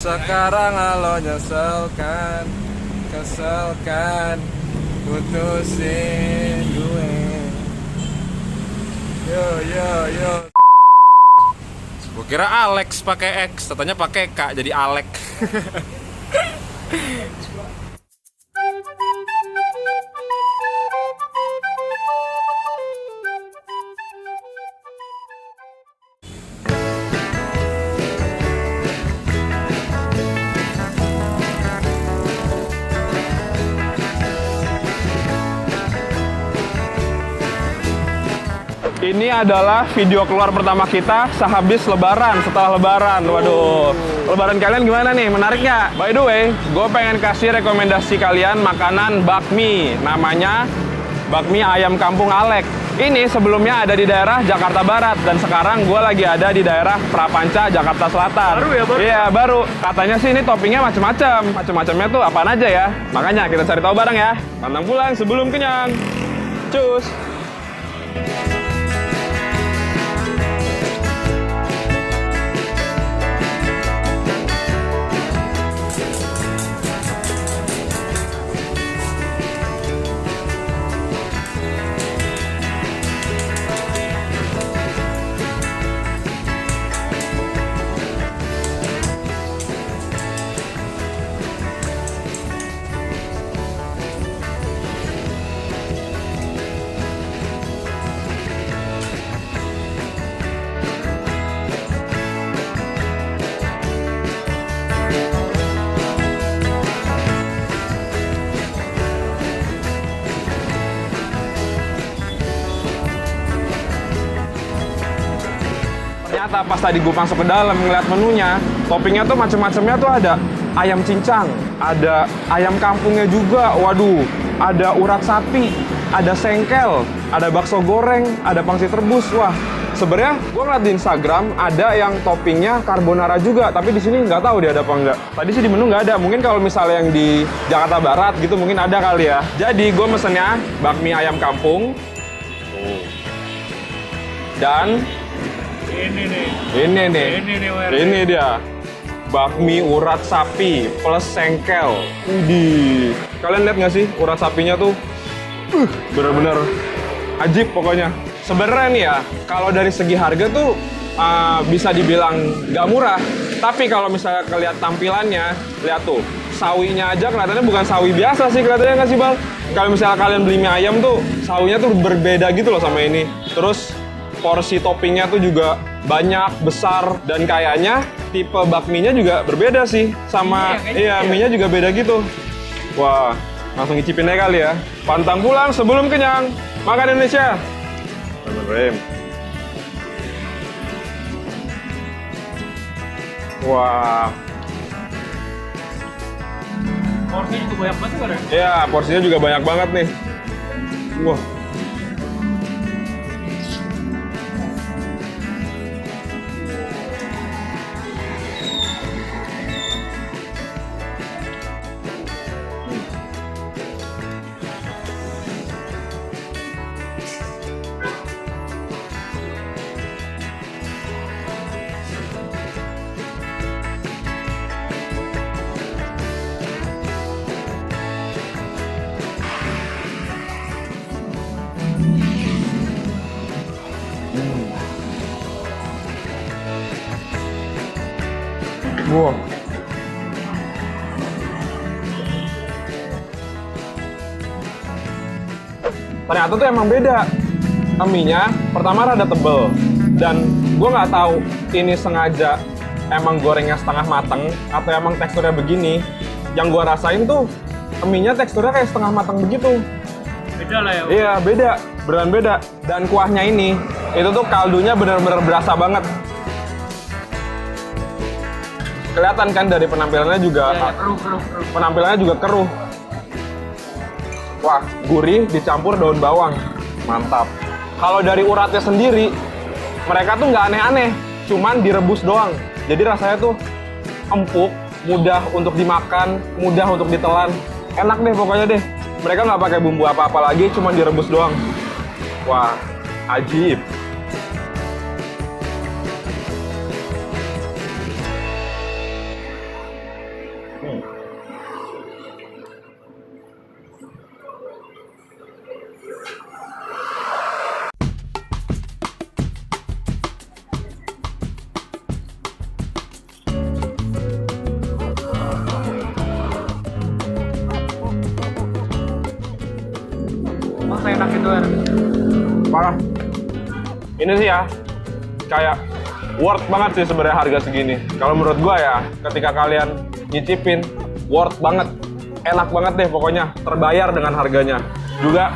Sekarang lo nyesel kan, kesel kan, putusin gue. Yo. Gue kira Alex pakai X, katanya pakai K jadi Alek. Ini adalah video keluar pertama kita sehabis lebaran, setelah lebaran. Waduh, lebaran kalian gimana nih? Menarik nggak? By the way, gue pengen kasih rekomendasi kalian makanan bakmi. Namanya bakmi ayam kampung Alek. Ini sebelumnya ada di daerah Jakarta Barat, dan sekarang gue lagi ada di daerah Prapanca, Jakarta Selatan. Baru ya, Bang? Iya, baru. Katanya sih ini toppingnya macem-macem. Macem-macemnya tuh apaan aja ya? Makanya kita cari tahu bareng ya. Pantang pulang sebelum kenyang. Cus! Ternyata pas tadi gue masuk ke dalam ngeliat menunya, toppingnya tuh macem-macemnya tuh ada ayam cincang, ada ayam kampungnya juga, waduh, ada urat sapi, ada sengkel, ada bakso goreng, ada pangsit rebus. Wah, sebenarnya gue ngeliat di Instagram ada yang toppingnya carbonara juga, tapi di sini nggak tahu dia ada apa enggak. Tadi sih di menu nggak ada, mungkin kalau misalnya yang di Jakarta Barat gitu mungkin ada kali ya. Jadi gue mesennya bakmi ayam kampung dan ini dia bakmi urat sapi plus sengkel. Widih, kalian lihat nggak sih urat sapinya tuh? Bener-bener ajib pokoknya. Sebenarnya nih ya, kalau dari segi harga tuh bisa dibilang nggak murah. Tapi kalau misalnya kalian tampilannya, lihat tuh, sawinya aja kelihatannya bukan sawi biasa sih, kelihatannya nggak sih Bang? Kalau misalnya kalian beli mie ayam tuh, sawinya tuh berbeda gitu loh sama ini. Terus porsi toppingnya tuh juga banyak, besar, dan kayaknya tipe bakminya juga berbeda sih sama mie-nya juga beda gitu. Wah, langsung ngicipin aja kali ya. Pantang pulang sebelum kenyang. Makan Indonesia. Wah. Porsinya juga banyak banget kan? Iya, porsinya juga banyak banget nih. Wah. Wow. Ternyata tuh emang beda. Mie-nya pertama rada tebel, dan gue nggak tahu ini sengaja emang gorengnya setengah mateng atau emang teksturnya begini. Yang gue rasain tuh mie-nya teksturnya kayak setengah mateng begitu. Beda lah ya. Iya, beda, beneran beda. Dan kuahnya ini, itu tuh kaldunya bener-bener berasa banget. Kelihatan kan dari penampilannya juga, Keruh. penampilannya juga keruh. Wah, gurih dicampur daun bawang, mantap. Kalau dari uratnya sendiri, mereka tuh nggak aneh-aneh, cuman direbus doang. Jadi rasanya tuh empuk, mudah untuk dimakan, mudah untuk ditelan. Enak deh pokoknya deh. Mereka nggak pakai bumbu apa-apa lagi, cuman direbus doang. Wah, ajib. Masa enak itu kan? Parah. Ini sih ya, kayak worth banget sih sebenarnya harga segini. Kalau menurut gua ya, ketika kalian nyicipin, worth banget. Enak banget deh pokoknya, terbayar dengan harganya. Juga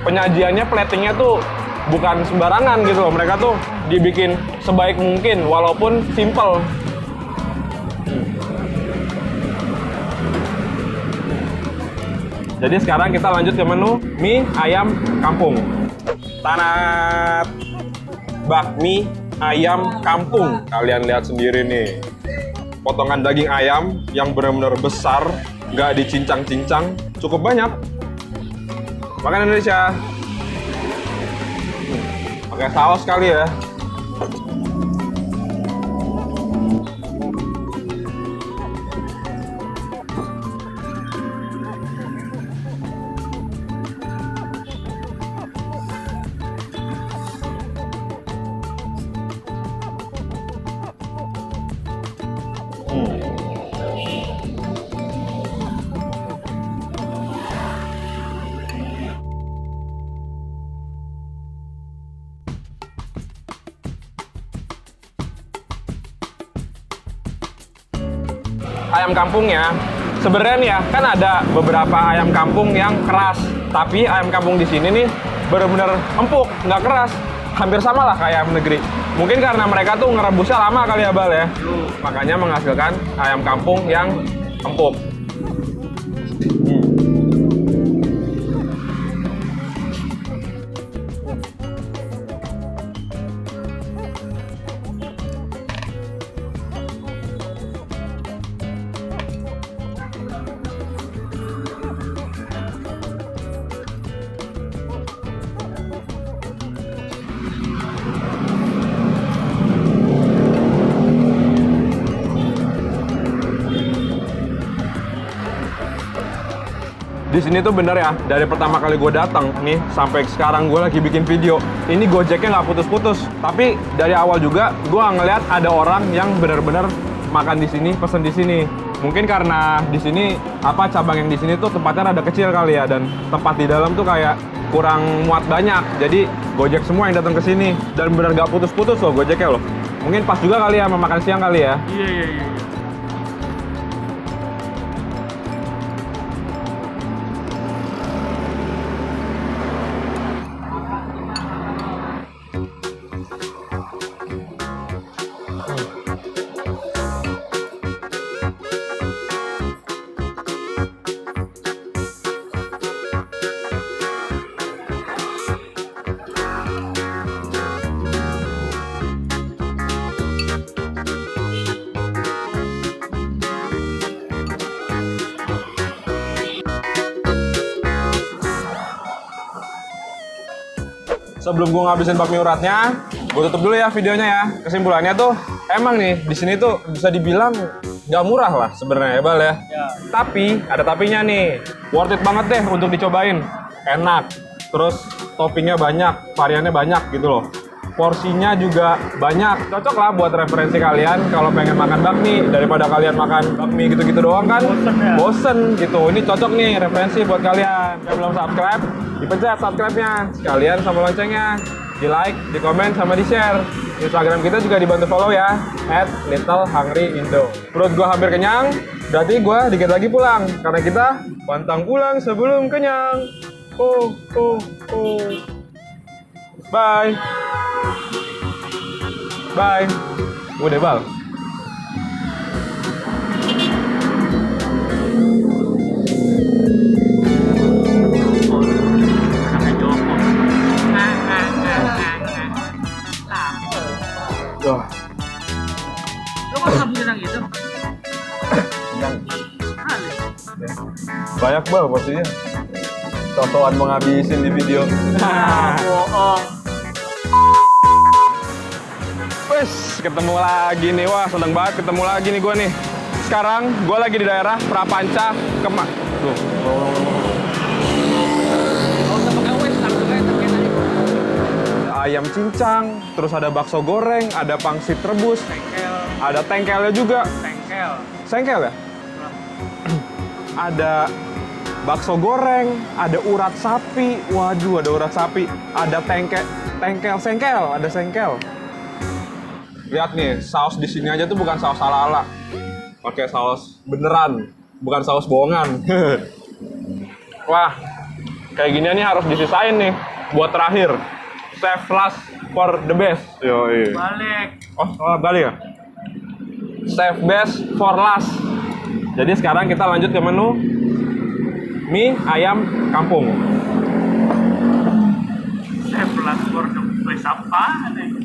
penyajiannya, platingnya tuh bukan sembarangan gitu loh. Mereka tuh dibikin sebaik mungkin, walaupun simple. Jadi sekarang kita lanjut ke menu mie ayam kampung. Tanat bakmi ayam kampung. Kalian lihat sendiri nih. Potongan daging ayam yang benar-benar besar, nggak dicincang-cincang, cukup banyak. Makan Indonesia. Pakai saus kali ya. Ayam kampungnya sebenarnya nih ya, kan ada beberapa ayam kampung yang keras, tapi ayam kampung di sini nih bener-bener empuk, nggak keras, hampir sama lah kayak ayam negeri. Mungkin karena mereka tuh ngerebusnya lama kali ya Bal ya, makanya menghasilkan ayam kampung yang empuk. Di sini tuh bener ya, dari pertama kali gue datang nih sampai sekarang gue lagi bikin video, ini Gojeknya nggak putus-putus. Tapi dari awal juga gue ngeliat ada orang yang bener-bener makan di sini, pesen di sini. Mungkin karena di sini cabang yang di sini tuh tempatnya rada kecil kali ya, dan tempat di dalam tuh kayak kurang muat banyak. Jadi Gojek semua yang datang ke sini, dan bener nggak putus-putus loh Gojeknya loh. Mungkin pas juga kali ya, mau makan siang kali ya. Iya. Sebelum gue ngabisin bakmi uratnya, gue tutup dulu ya videonya ya. Kesimpulannya tuh, emang nih di sini tuh bisa dibilang nggak murah lah sebenarnya ya Bal ya. Tapi ada tapinya nih, worth it banget deh untuk dicobain. Enak, terus toppingnya banyak, variannya banyak gitu loh. Porsinya juga banyak, cocok lah buat referensi kalian kalau pengen makan bakmi, daripada kalian makan bakmi gitu-gitu doang kan bosen gitu. Ini cocok nih referensi buat kalian. Yang belum subscribe, dipencet subscribe-nya sekalian sama loncengnya, di like, di komen, sama di share. Instagram kita juga dibantu follow ya, @littlehungryindo. Perut gua hampir kenyang, berarti gua dikit lagi pulang, karena kita pantang pulang sebelum kenyang. Bye. Bye. Udah Bal. Anaknya Joko. Wah. Lu masa bilang gitu? Banyak Bal pastinya. Sosokan mau ngabisin di video. Bohong. Wes, ketemu lagi nih. Wah, seneng banget ketemu lagi nih gue nih. sekarang gue lagi di daerah Prapanca Tuh. Kalau usah pakai wes, langsung aja pakai tadi. Ayam cincang, terus ada bakso goreng, ada pangsit rebus, Tengkel, ada tengkelnya juga. tengkel. Sengkel ya? Ada bakso goreng, ada urat sapi. Waduh, ada urat sapi. Ada sengkel, ada sengkel. Lihat nih, saus di sini aja tuh bukan saus ala-ala. Pakai saus beneran, bukan saus bohongan. Wah, kayak gini nih harus disisain nih buat terakhir. Save last for the best. Yoi. Balik. Oh, balik ya? Save best for last. Jadi sekarang kita lanjut ke menu mie ayam kampung. Saya pelas for the place apa nih?